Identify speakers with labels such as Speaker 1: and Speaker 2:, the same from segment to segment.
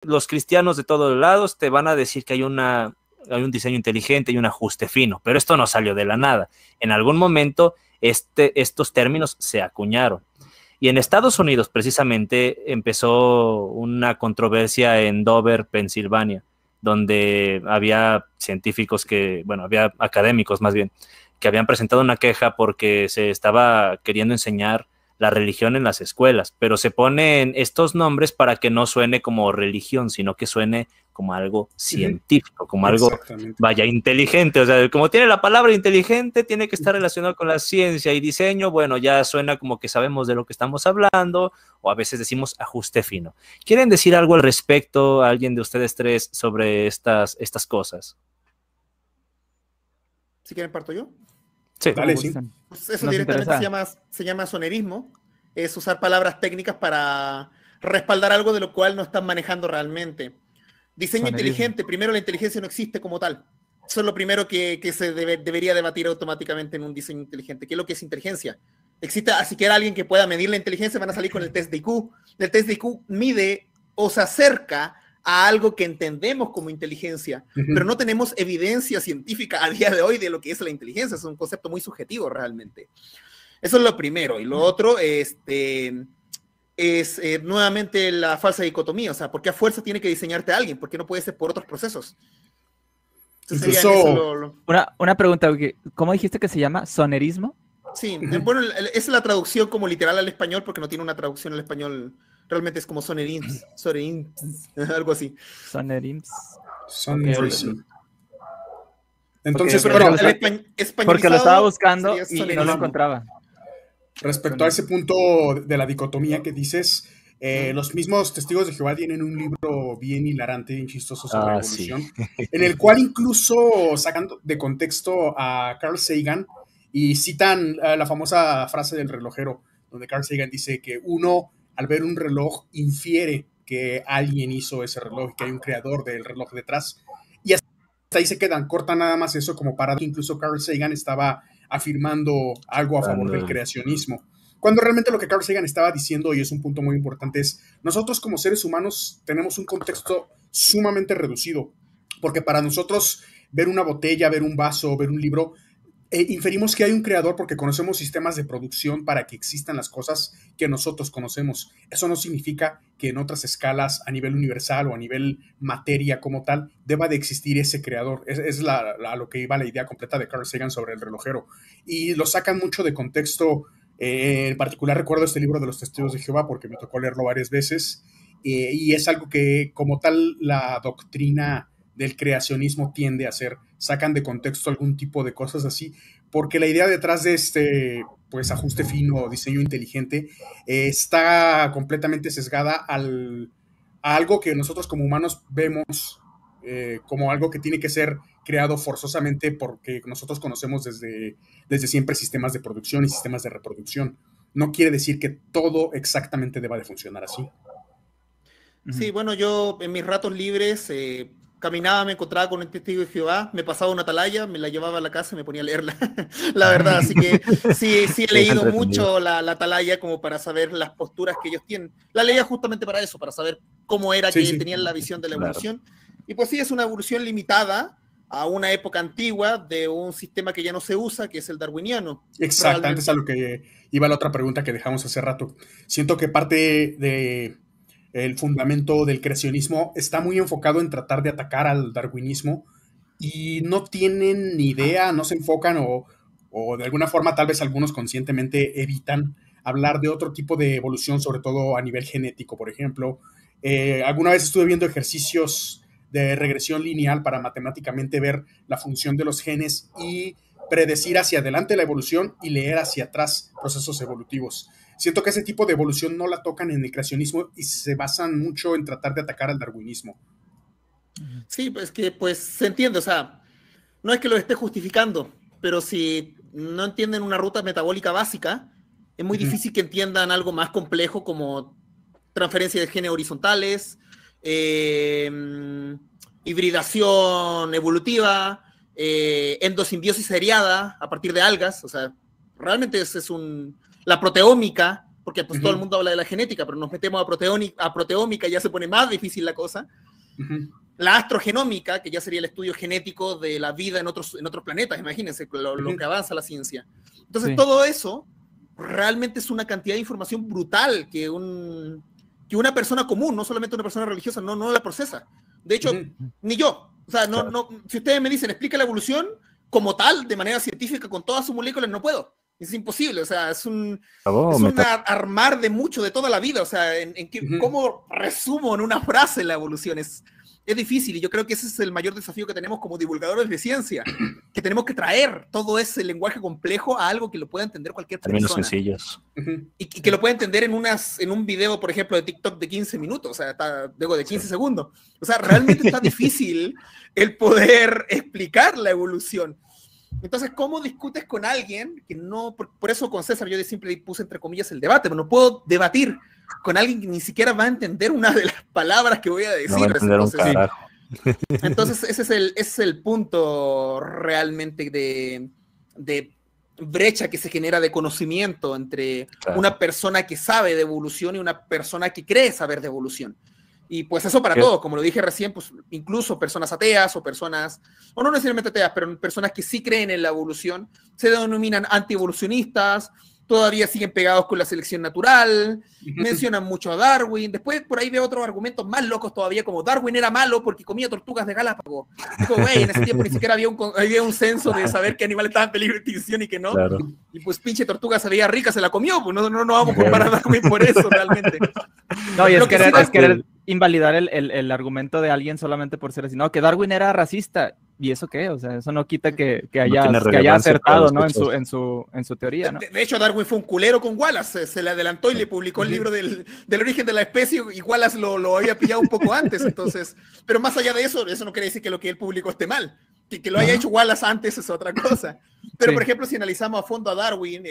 Speaker 1: los cristianos de todos lados te van a decir que hay un diseño inteligente y un ajuste fino, pero esto no salió de la nada. En algún momento estos términos se acuñaron. Y en Estados Unidos, precisamente, empezó una controversia en Dover, Pensilvania, donde había científicos había académicos más bien, que habían presentado una queja porque se estaba queriendo enseñar la religión en las escuelas, pero se ponen estos nombres para que no suene como religión, sino que suene como algo científico, como algo, vaya, inteligente. O sea, como tiene la palabra inteligente, tiene que estar relacionado con la ciencia y diseño. Bueno, ya suena como que sabemos de lo que estamos hablando, o a veces decimos ajuste fino. ¿Quieren decir algo al respecto, alguien de ustedes tres, sobre estas cosas?
Speaker 2: Si quieren, parto yo.
Speaker 3: Sí, dale, sí.
Speaker 2: Pues eso directamente se llama sonerismo. Es usar palabras técnicas para respaldar algo de lo cual no están manejando realmente. Diseño inteligente. Primero, la inteligencia no existe como tal. Eso es lo primero que se debería debatir automáticamente en un diseño inteligente. ¿Qué es lo que es inteligencia? Existe siquiera alguien que pueda medir la inteligencia, van a salir con el test de IQ. El test de IQ mide o se acerca a algo que entendemos como inteligencia, pero no tenemos evidencia científica a día de hoy de lo que es la inteligencia. Es un concepto muy subjetivo realmente. Eso es lo primero. Y lo otro es nuevamente la falsa dicotomía. O sea, ¿por qué a fuerza tiene que diseñarte a alguien? ¿Por qué no puede ser por otros procesos?
Speaker 4: Incluso... Una pregunta, ¿cómo dijiste que se llama? ¿Sonerismo?
Speaker 2: Sí, bueno, es la traducción como literal al español, porque no tiene una traducción al español. Realmente es como sonerims, algo así.
Speaker 4: Sonerims.
Speaker 3: Sonerism. Entonces,
Speaker 4: porque lo estaba buscando y no lo encontraba.
Speaker 3: Respecto a ese punto de la dicotomía que dices, los mismos testigos de Jehová tienen un libro bien hilarante, bien chistoso sobre evolución, en el cual incluso sacan de contexto a Carl Sagan y citan la famosa frase del relojero, donde Carl Sagan dice que uno, al ver un reloj, infiere que alguien hizo ese reloj y que hay un creador del reloj detrás. Y hasta ahí se quedan, cortan nada más eso como para que incluso Carl Sagan estaba afirmando algo a favor del creacionismo. Cuando realmente lo que Carl Sagan estaba diciendo, y es un punto muy importante, es nosotros como seres humanos tenemos un contexto sumamente reducido, porque para nosotros ver una botella, ver un vaso, ver un libro, inferimos que hay un creador porque conocemos sistemas de producción para que existan las cosas que nosotros conocemos. Eso no significa que en otras escalas, a nivel universal o a nivel materia como tal, deba de existir ese creador. Es lo que iba la idea completa de Carl Sagan sobre el relojero. Y lo sacan mucho de contexto. En particular recuerdo este libro de los Testigos de Jehová porque me tocó leerlo varias veces. Y es algo que como tal la doctrina del creacionismo tiende a hacer, sacan de contexto algún tipo de cosas así, porque la idea detrás de este pues ajuste fino, diseño inteligente, está completamente sesgada a algo que nosotros como humanos vemos como algo que tiene que ser creado forzosamente porque nosotros conocemos desde siempre sistemas de producción y sistemas de reproducción. No quiere decir que todo exactamente deba de funcionar así.
Speaker 2: Sí, bueno, yo en mis ratos libres caminaba, me encontraba con el testigo de Jehová, me pasaba una atalaya, me la llevaba a la casa y me ponía a leerla, la verdad. Así que sí he leído mucho la atalaya como para saber las posturas que ellos tienen. La leía justamente para eso, para saber cómo era que tenían la visión de la evolución. Y pues sí, es una evolución limitada a una época antigua de un sistema que ya no se usa, que es el darwiniano.
Speaker 3: Exacto, antes a lo que iba la otra pregunta que dejamos hace rato. Siento que parte de el fundamento del creacionismo está muy enfocado en tratar de atacar al darwinismo y no tienen ni idea, no se enfocan o de alguna forma tal vez algunos conscientemente evitan hablar de otro tipo de evolución, sobre todo a nivel genético, por ejemplo. Alguna vez estuve viendo ejercicios de regresión lineal para matemáticamente ver la función de los genes y predecir hacia adelante la evolución y leer hacia atrás procesos evolutivos. Siento que ese tipo de evolución no la tocan en el creacionismo y se basan mucho en tratar de atacar al darwinismo.
Speaker 2: Sí, pues que pues se entiende, o sea, no es que lo esté justificando, pero si no entienden una ruta metabólica básica, es muy difícil que entiendan algo más complejo como transferencia de genes horizontales, hibridación evolutiva, endosimbiosis seriada a partir de algas. O sea, realmente la proteómica, porque pues todo el mundo habla de la genética, pero nos metemos a proteómica y ya se pone más difícil la cosa. La astrogenómica, que ya sería el estudio genético de la vida en otros planetas, imagínense lo que avanza la ciencia. Entonces todo eso realmente es una cantidad de información brutal que una persona común, no solamente una persona religiosa, no la procesa. De hecho, ni yo. O sea, si ustedes me dicen, explica la evolución como tal, de manera científica, con todas sus moléculas, no puedo. Es imposible. O sea, es un armar de mucho, de toda la vida. O sea, ¿cómo resumo en una frase la evolución? Es difícil, y yo creo que ese es el mayor desafío que tenemos como divulgadores de ciencia, que tenemos que traer todo ese lenguaje complejo a algo que lo pueda entender cualquier persona.
Speaker 1: Términos sencillos.
Speaker 2: Y que lo pueda entender en un video, por ejemplo, de TikTok de 15 minutos, o sea, de 15 segundos. O sea, realmente está difícil el poder explicar la evolución. Entonces, ¿cómo discutes con alguien que no... Por eso con César yo siempre puse entre comillas el debate, pero no puedo debatir con alguien que ni siquiera va a entender una de las palabras que voy a decir. Entonces ese es el punto realmente de brecha que se genera de conocimiento entre una persona que sabe de evolución y una persona que cree saber de evolución. Y pues eso para todos, como lo dije recién, pues incluso personas ateas o no necesariamente ateas, pero personas que sí creen en la evolución, se denominan antievolucionistas, todavía siguen pegados con la selección natural, mencionan mucho a Darwin. Después por ahí veo otros argumentos más locos todavía, como Darwin era malo porque comía tortugas de Galápagos. Digo, güey, en ese tiempo ni siquiera había un censo de saber qué animal estaba en peligro de extinción y qué no. Claro. Y pues pinche tortuga se veía rica, se la comió, pues no vamos a comparar a Darwin por eso realmente.
Speaker 4: No, y es querer invalidar el argumento de alguien solamente por ser así. No, que Darwin era racista. ¿Y eso qué? O sea, eso no quita que haya acertado, ¿no? en su teoría, ¿no?
Speaker 2: De hecho, Darwin fue un culero con Wallace. Se le adelantó y le publicó el libro del origen de la especie, y Wallace lo había pillado un poco antes. Entonces, pero más allá de eso no quiere decir que lo que él publicó esté mal. Que lo haya hecho Wallace antes es otra cosa. Pero, por ejemplo, si analizamos a fondo a Darwin,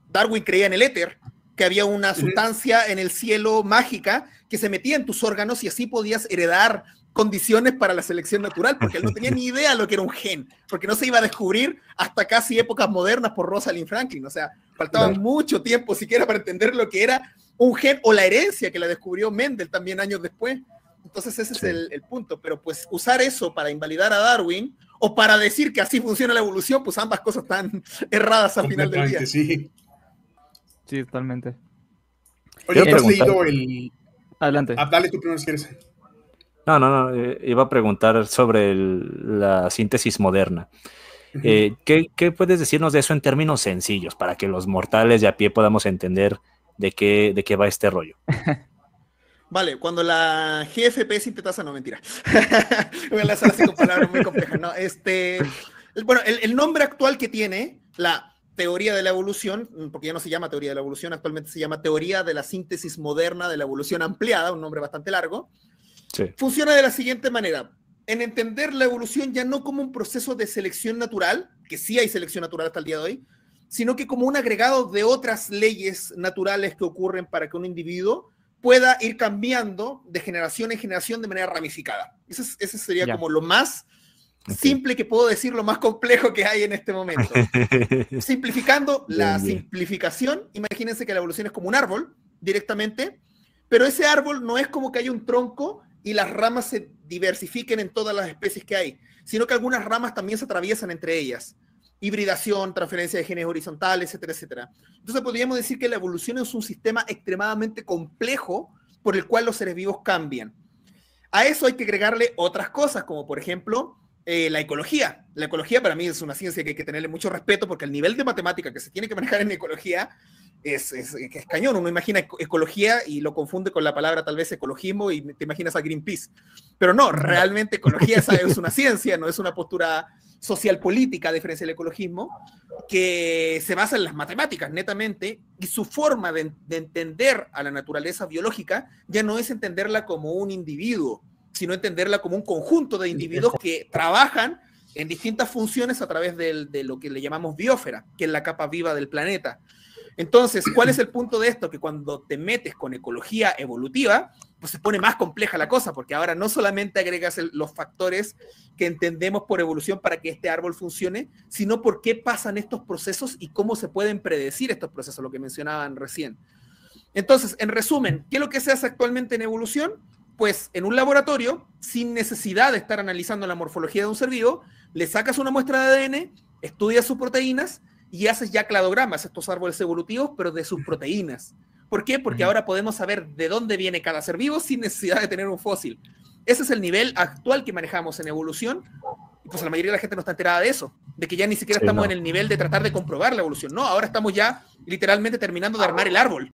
Speaker 2: Darwin creía en el éter, que había una sustancia en el cielo mágica que se metía en tus órganos y así podías heredar condiciones para la selección natural, porque él no tenía ni idea lo que era un gen, porque no se iba a descubrir hasta casi épocas modernas por Rosalind Franklin. O sea, faltaba mucho tiempo siquiera para entender lo que era un gen o la herencia, que la descubrió Mendel también años después. Entonces ese es el punto. Pero pues usar eso para invalidar a Darwin o para decir que así funciona la evolución, pues ambas cosas están erradas al final del día.
Speaker 4: Sí, totalmente.
Speaker 3: Oye, ¿tú has leído el...?
Speaker 4: Adelante.
Speaker 3: Dale tú primero si quieres.
Speaker 1: No, iba a preguntar sobre la síntesis moderna. ¿Qué puedes decirnos de eso en términos sencillos para que los mortales de a pie podamos entender de qué va este rollo?
Speaker 2: Vale, cuando la GFP sintetasa, no, mentira. Voy a lanzar así con palabras muy complejas, ¿no? Bueno, el nombre actual que tiene la teoría de la evolución, porque ya no se llama teoría de la evolución, actualmente se llama teoría de la síntesis moderna de la evolución ampliada, un nombre bastante largo. Sí. Funciona de la siguiente manera: en entender la evolución ya no como un proceso de selección natural, que sí hay selección natural hasta el día de hoy, sino que como un agregado de otras leyes naturales que ocurren para que un individuo pueda ir cambiando de generación en generación de manera ramificada. Ese sería como lo más simple que puedo decir, lo más complejo que hay en este momento. Simplificando la simplificación, imagínense que la evolución es como un árbol directamente, pero ese árbol no es como que haya un tronco y las ramas se diversifiquen en todas las especies que hay, sino que algunas ramas también se atraviesan entre ellas. Hibridación, transferencia de genes horizontales, etcétera, etcétera. Entonces podríamos decir que la evolución es un sistema extremadamente complejo por el cual los seres vivos cambian. A eso hay que agregarle otras cosas, como por ejemplo la ecología. La ecología para mí es una ciencia que hay que tenerle mucho respeto, porque el nivel de matemática que se tiene que manejar en ecología es cañón. Uno imagina ecología y lo confunde con la palabra tal vez ecologismo y te imaginas a Greenpeace. Pero no, realmente ecología es una ciencia, no es una postura social política, a diferencia del ecologismo, que se basa en las matemáticas netamente, y su forma de entender a la naturaleza biológica ya no es entenderla como un individuo, sino entenderla como un conjunto de individuos que trabajan en distintas funciones a través de lo que le llamamos biosfera, que es la capa viva del planeta. Entonces, ¿cuál es el punto de esto? Que cuando te metes con ecología evolutiva, pues se pone más compleja la cosa, porque ahora no solamente agregas los factores que entendemos por evolución para que este árbol funcione, sino por qué pasan estos procesos y cómo se pueden predecir estos procesos, lo que mencionaban recién. Entonces, en resumen, ¿qué es lo que se hace actualmente en evolución? Pues en un laboratorio, sin necesidad de estar analizando la morfología de un ser vivo, le sacas una muestra de ADN, estudias sus proteínas y haces ya cladogramas, estos árboles evolutivos, pero de sus proteínas. ¿Por qué? Porque ahora podemos saber de dónde viene cada ser vivo sin necesidad de tener un fósil. Ese es el nivel actual que manejamos en evolución. Y pues la mayoría de la gente no está enterada de eso, de que ya ni siquiera estamos en el nivel de tratar de comprobar la evolución. No, ahora estamos ya literalmente terminando de armar el árbol.